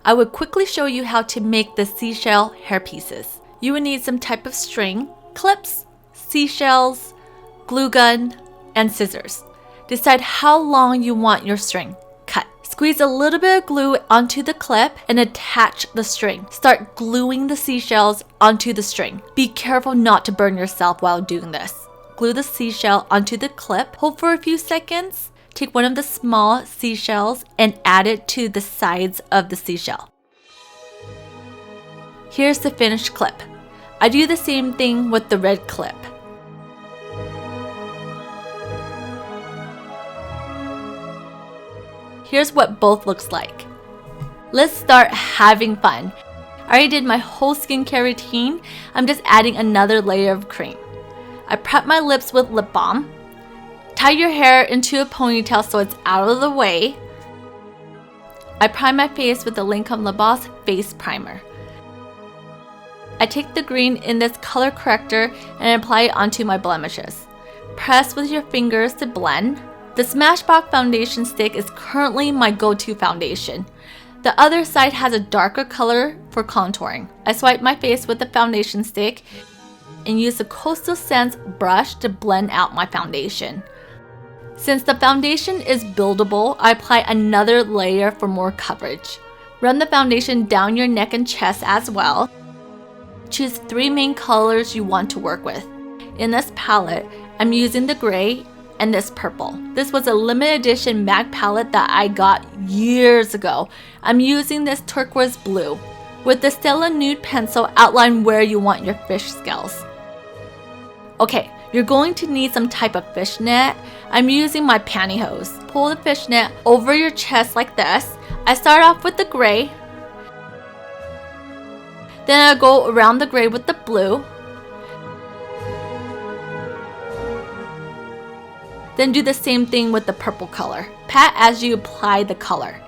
I would quickly show you how to make the seashell hairpieces. You would need some type of string, clips, seashells, glue gun, and scissors. Decide how long you want your string. Cut. Squeeze a little bit of glue onto the clip and attach the string. Start gluing the seashells onto the string. Be careful not to burn yourself while doing this. Glue the seashell onto the clip, hold for a few seconds. Take one of the small seashells and add it to the sides of the seashell. Here's the finished clip. I do the same thing with the red clip. Here's what both looks like. Let's start having fun. I already did my whole skincare routine. I'm just adding another layer of cream. I prep my lips with lip balm. Tie your hair into a ponytail so it's out of the way. I prime my face with the Lancome Lip Gloss Face Primer. I take the green in this color corrector and apply it onto my blemishes. Press with your fingers to blend. The Smashbox foundation stick is currently my go-to foundation. The other side has a darker color for contouring. I swipe my face with the foundation stick and use the Coastal Scents brush to blend out my foundation. Since the foundation is buildable, I apply another layer for more coverage. Run the foundation down your neck and chest as well. Choose 3 main colors you want to work with. In this palette, I'm using the gray and this purple. This was a limited edition MAC palette that I got years ago. I'm using this turquoise blue. With the Stila Nude pencil, outline where you want your fish scales. Okay, you're going to need some type of fishnet. I'm using my pantyhose. Pull the fishnet over your chest like this. I start off with the gray. Then I go around the gray with the blue. Then do the same thing with the purple color. Pat as you apply the color.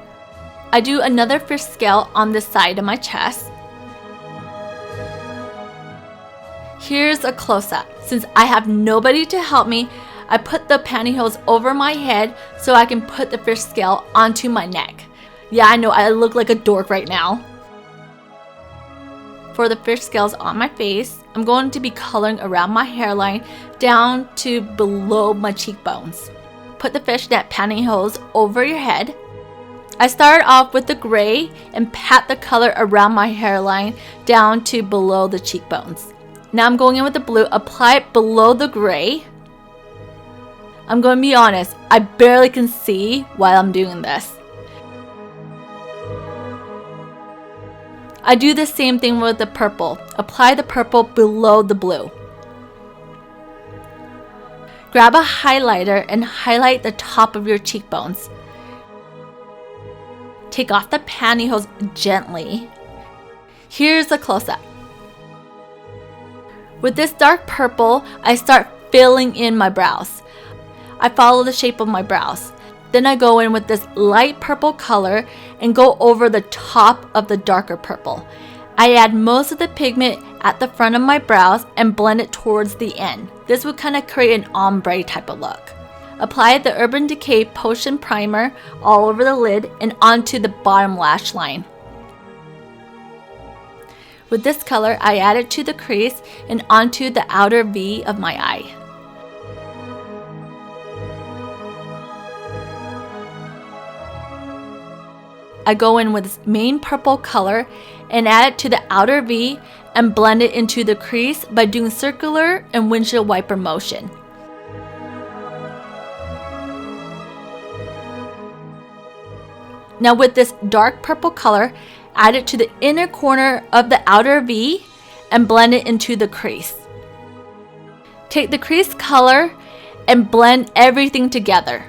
I do another fish scale on the side of my chest. Here's a close-up. Since I have nobody to help me, I put the pantyhose over my head so I can put the fish scale onto my neck. Yeah, I know I look like a dork right now. For the fish scales on my face, I'm going to be coloring around my hairline down to below my cheekbones. Put the fishnet pantyhose over your head. I start off with the gray and pat the color around my hairline down to below the cheekbones. Now I'm going in with the blue, apply it below the gray. I'm going to be honest, I barely can see while I'm doing this. I do the same thing with the purple. Apply the purple below the blue. Grab a highlighter and highlight the top of your cheekbones. Take off the pantyhose gently. Here's a close-up. With this dark purple, I start filling in my brows. I follow the shape of my brows. Then I go in with this light purple color and go over the top of the darker purple. I add most of the pigment at the front of my brows and blend it towards the end. This would kind of create an ombre type of look. Apply the Urban Decay Potion Primer all over the lid and onto the bottom lash line. With this color, I add it to the crease and onto the outer V of my eye. I go in with this main purple color and add it to the outer V and blend it into the crease by doing circular and windshield wiper motion. Now with this dark purple color, add it to the inner corner of the outer V and blend it into the crease. Take the crease color and blend everything together.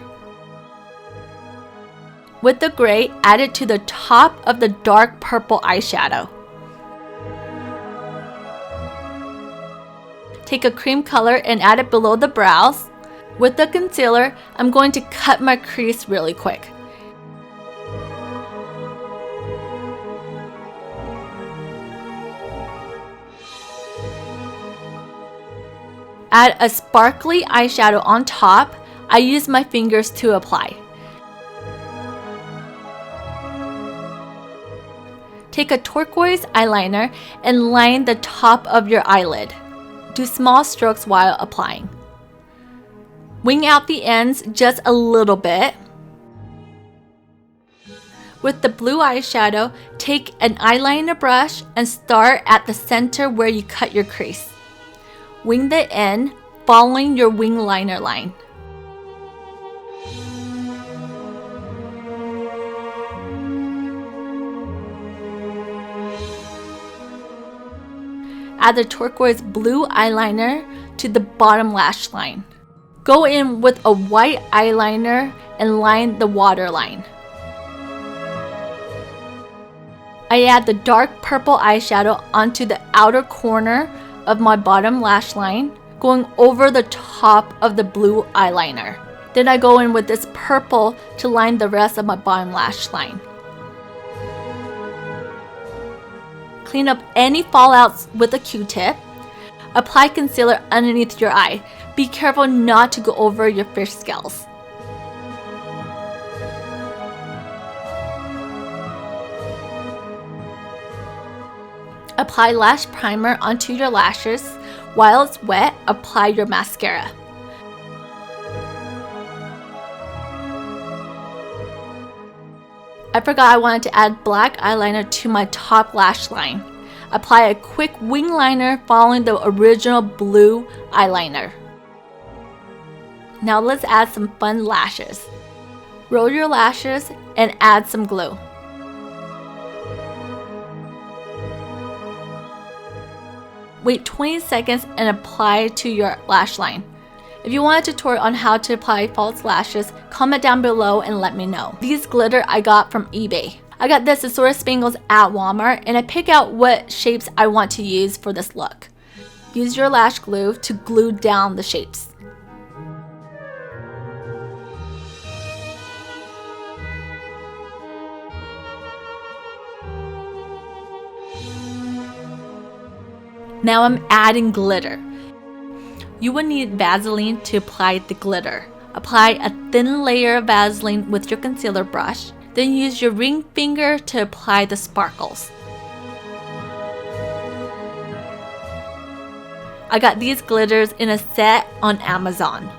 With the gray, add it to the top of the dark purple eyeshadow. Take a cream color and add it below the brows. With the concealer, I'm going to cut my crease really quick. Add a sparkly eyeshadow on top. I use my fingers to apply. Take a turquoise eyeliner and line the top of your eyelid. Do small strokes while applying. Wing out the ends just a little bit. With the blue eyeshadow, take an eyeliner brush and start at the center where you cut your crease. Wing the end, following your wing liner line. Add the turquoise blue eyeliner to the bottom lash line. Go in with a white eyeliner and line the waterline. I add the dark purple eyeshadow onto the outer corner of my bottom lash line, going over the top of the blue eyeliner. Then I go in with this purple to line the rest of my bottom lash line. Clean up any fallouts with a Q-tip. Apply concealer underneath your eye. Be careful not to go over your fish scales. Apply lash primer onto your lashes. While it's wet, apply your mascara. I forgot I wanted to add black eyeliner to my top lash line. Apply a quick wing liner following the original blue eyeliner. Now let's add some fun lashes. Roll your lashes and add some glue. Wait 20 seconds and apply to your lash line. If you want a tutorial on how to apply false lashes, comment down below and let me know. These glitter I got from eBay. I got this assorted spangles at Walmart and I pick out what shapes I want to use for this look. Use your lash glue to glue down the shapes. Now I'm adding glitter. You will need Vaseline to apply the glitter. Apply a thin layer of Vaseline with your concealer brush, then use your ring finger to apply the sparkles. I got these glitters in a set on Amazon.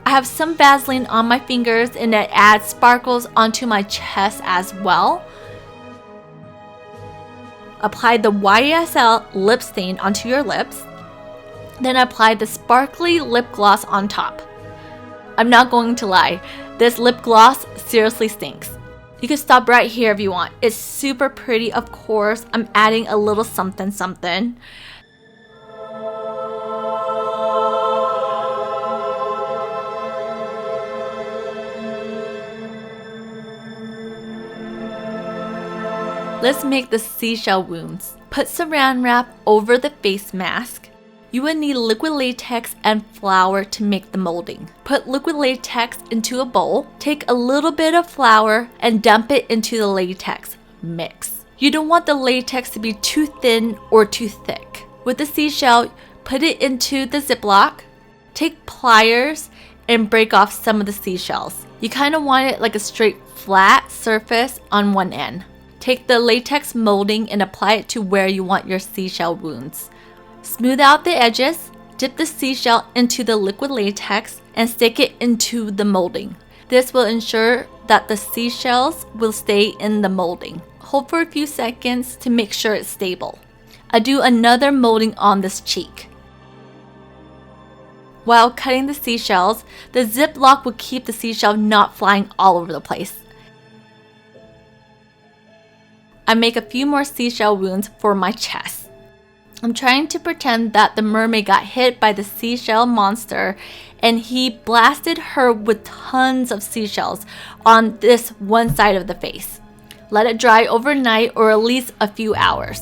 I have some Vaseline on my fingers and it adds sparkles onto my chest as well. Apply the YSL lip stain onto your lips. Then apply the sparkly lip gloss on top. I'm not going to lie, this lip gloss seriously stinks. You can stop right here if you want. It's super pretty, of course. I'm adding a little something something. Let's make the Seashell Wounds. Put saran wrap over the face mask. You will need liquid latex and flour to make the molding. Put liquid latex into a bowl. Take a little bit of flour and dump it into the latex. Mix. You don't want the latex to be too thin or too thick. With the seashell, put it into the Ziploc. Take pliers and break off some of the seashells. You kind of want it like a straight flat surface on one end. Take the latex molding and apply it to where you want your seashell wounds. Smooth out the edges, dip the seashell into the liquid latex, and stick it into the molding. This will ensure that the seashells will stay in the molding. Hold for a few seconds to make sure it's stable. I do another molding on this cheek. While cutting the seashells, the Ziploc will keep the seashell not flying all over the place. I make a few more seashell wounds for my chest. I'm trying to pretend that the mermaid got hit by the seashell monster and he blasted her with tons of seashells on this one side of the face. Let it dry overnight or at least a few hours.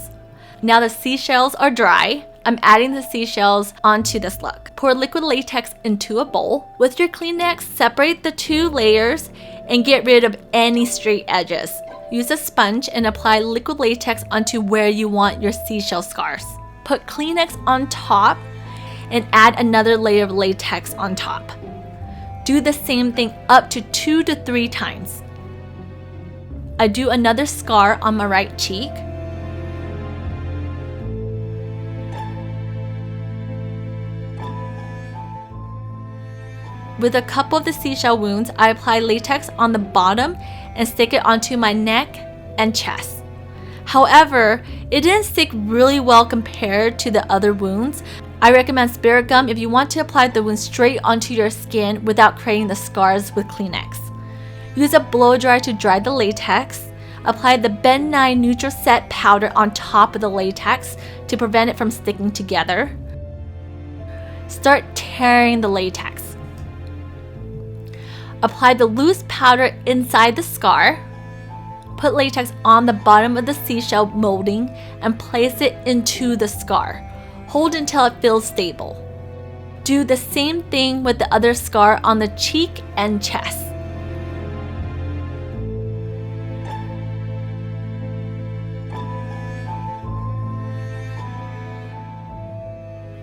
Now the seashells are dry. I'm adding the seashells onto this look. Pour liquid latex into a bowl. With your Kleenex, separate the two layers and get rid of any straight edges. Use a sponge and apply liquid latex onto where you want your seashell scars. Put Kleenex on top and add another layer of latex on top. Do the same thing up to 2 to 3 times. I do another scar on my right cheek. With a couple of the seashell wounds, I apply latex on the bottom and stick it onto my neck and chest. However, it didn't stick really well compared to the other wounds. I recommend spirit gum if you want to apply the wound straight onto your skin without creating the scars with Kleenex. Use a blow dryer to dry the latex. Apply the Ben 9 Neutral Set powder on top of the latex to prevent it from sticking together. Start tearing the latex. Apply the loose powder inside the scar. Put latex on the bottom of the seashell molding and place it into the scar. Hold until it feels stable. Do the same thing with the other scar on the cheek and chest.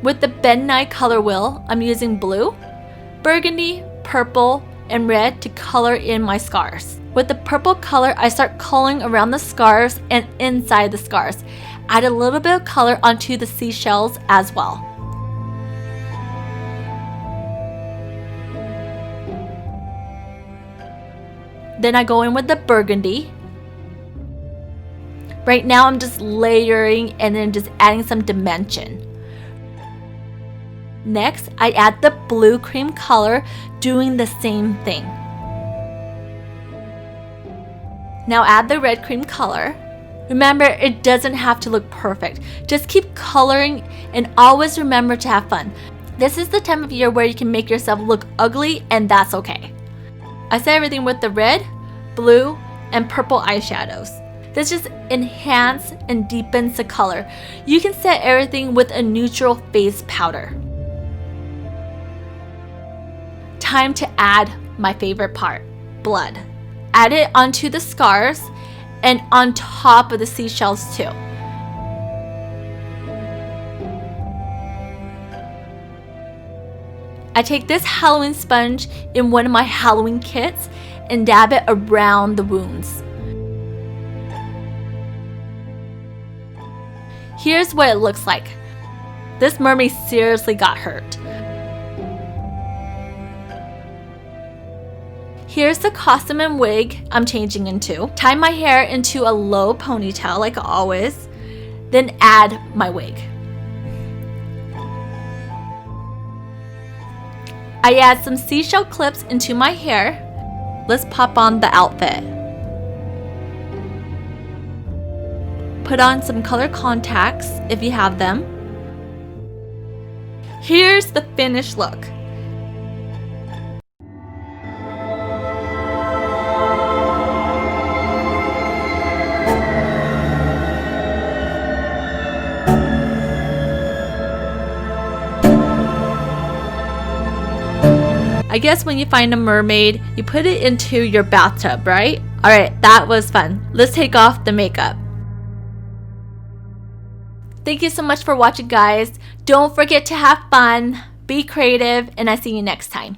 With the Ben 9 color wheel, I'm using blue, burgundy, purple, and red to color in my scars. With the purple color, I start coloring around the scars and inside the scars. Add a little bit of color onto the seashells as well. Then I go in with the burgundy. Right now I'm just layering and then just adding some dimension. Next, I add the blue cream color, doing the same thing. Now add the red cream color. Remember, it doesn't have to look perfect. Just keep coloring and always remember to have fun. This is the time of year where you can make yourself look ugly, and that's okay. I set everything with the red, blue, and purple eyeshadows. This just enhances and deepens the color. You can set everything with a neutral face powder. Time to add my favorite part, blood. Add it onto the scars and on top of the seashells too. I take this Halloween sponge in one of my Halloween kits and dab it around the wounds. Here's what it looks like. This mermaid seriously got hurt. Here's the costume and wig I'm changing into. Tie my hair into a low ponytail like always, then add my wig. I add some seashell clips into my hair. Let's pop on the outfit. Put on some color contacts if you have them. Here's the finished look. I guess when you find a mermaid, you put it into your bathtub, right? Alright, that was fun. Let's take off the makeup. Thank you so much for watching, guys. Don't forget to have fun, be creative, and I see you next time.